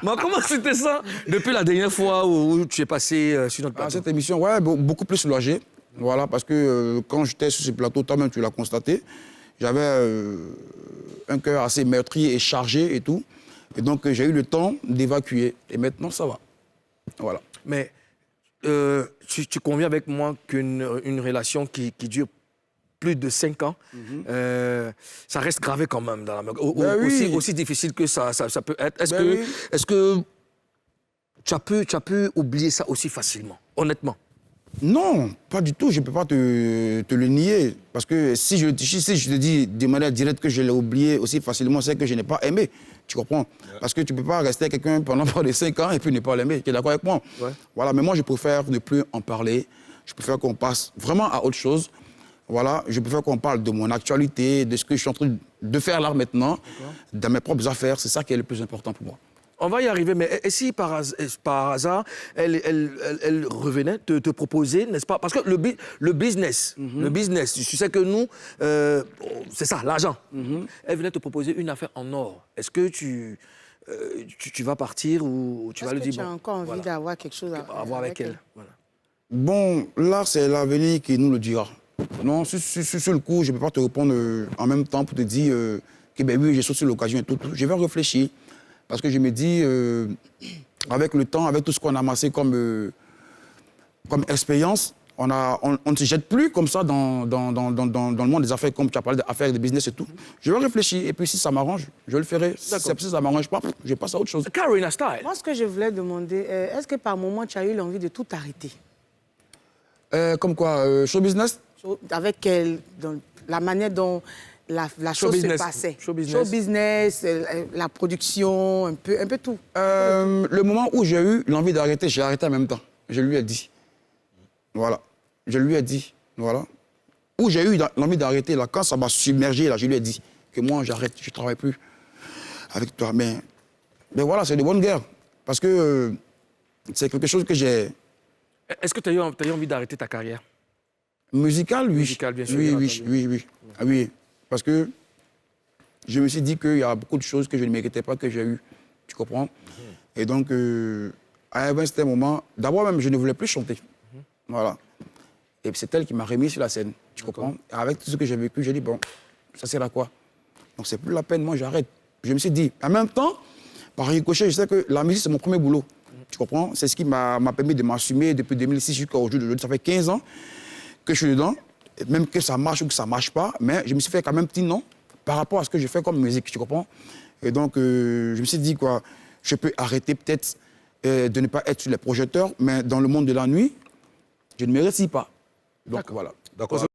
Mais comment c'était ça depuis la dernière fois où tu es passé sur notre plateau? Cette émission, ouais, beaucoup plus soulagé. Voilà, parce que quand j'étais sur ce plateau, toi-même, tu l'as constaté, j'avais un cœur assez meurtri et chargé et tout. Et donc, j'ai eu le temps d'évacuer. Et maintenant, ça va. Voilà. Mais tu conviens avec moi qu'une relation qui dure plus de 5 ans, ça reste gravé quand même dans la aussi difficile que ça peut être. Est-ce que tu as pu oublier ça aussi facilement, honnêtement? Non, pas du tout. Je ne peux pas te le nier. Parce que si je te dis de manière directe que je l'ai oublié aussi facilement, c'est que je n'ai pas aimé. Tu comprends? Parce que tu ne peux pas rester avec quelqu'un pendant près de 5 ans et puis ne pas l'aimer. Tu es d'accord avec moi? Ouais. Voilà, mais moi, je préfère ne plus en parler. Je préfère qu'on passe vraiment à autre chose. Voilà, je préfère qu'on parle de mon actualité, de ce que je suis en train de faire là maintenant, dans mes propres affaires. C'est ça qui est le plus important pour moi. On va y arriver, mais et si par hasard, elle revenait te proposer, n'est-ce pas? Parce que le business, tu sais que nous, c'est ça, l'argent. Elle venait te proposer une affaire en or. Est-ce que tu vas partir ou tu vas lui dire... Est-ce que tu as encore envie d'avoir quelque chose à voir avec elle? Voilà. Bon, là, c'est l'avenir qui nous le dira. Non, sur le coup, je ne peux pas te répondre en même temps pour te dire que ben oui, j'ai sauté sur l'occasion et tout. Je vais réfléchir. Parce que je me dis, avec le temps, avec tout ce qu'on a amassé comme expérience, on ne se jette plus comme ça dans le monde des affaires, comme tu as parlé d'affaires, de business et tout. Je vais réfléchir, et puis si ça m'arrange, je le ferai. Si ça ne m'arrange pas, je passe à autre chose. Carina Style. Moi, ce que je voulais demander, est-ce que par moment, tu as eu l'envie de tout arrêter? Comme quoi, show business? Avec elle, dans la manière dont la chose se passait. Show business, la production, un peu tout. Le moment où j'ai eu l'envie d'arrêter, j'ai arrêté en même temps. Je lui ai dit. Voilà. Je lui ai dit. Voilà. Où j'ai eu l'envie d'arrêter, là, quand ça m'a submergé, là, je lui ai dit que moi, j'arrête, je ne travaille plus avec toi. Mais voilà, c'est de bonne guerre. Parce que c'est quelque chose que j'ai... Est-ce que tu as eu envie d'arrêter ta carrière? Musicale, oui. Musicale, bien sûr. Oui. Ah, oui. Parce que je me suis dit qu'il y a beaucoup de choses que je ne méritais pas que j'ai eues. Tu comprends? Et donc, à un certain moment, d'abord même, je ne voulais plus chanter. Voilà. Et c'est elle qui m'a remis sur la scène. Tu comprends? Et avec tout ce que j'ai vécu, j'ai dit, bon, ça sert à quoi? Donc, c'est plus la peine, moi, j'arrête. Je me suis dit, en même temps, par ricochet, je sais que la musique, c'est mon premier boulot. Tu comprends? C'est ce qui m'a permis de m'assumer depuis 2006 jusqu'à aujourd'hui. Ça fait 15 ans que je suis dedans. Même que ça marche ou que ça ne marche pas, mais je me suis fait quand même petit nom par rapport à ce que je fais comme musique, tu comprends? Et donc, je me suis dit, quoi, je peux arrêter peut-être de ne pas être sur les projecteurs, mais dans le monde de la nuit, je ne me réussis pas. Donc, voilà. D'accord.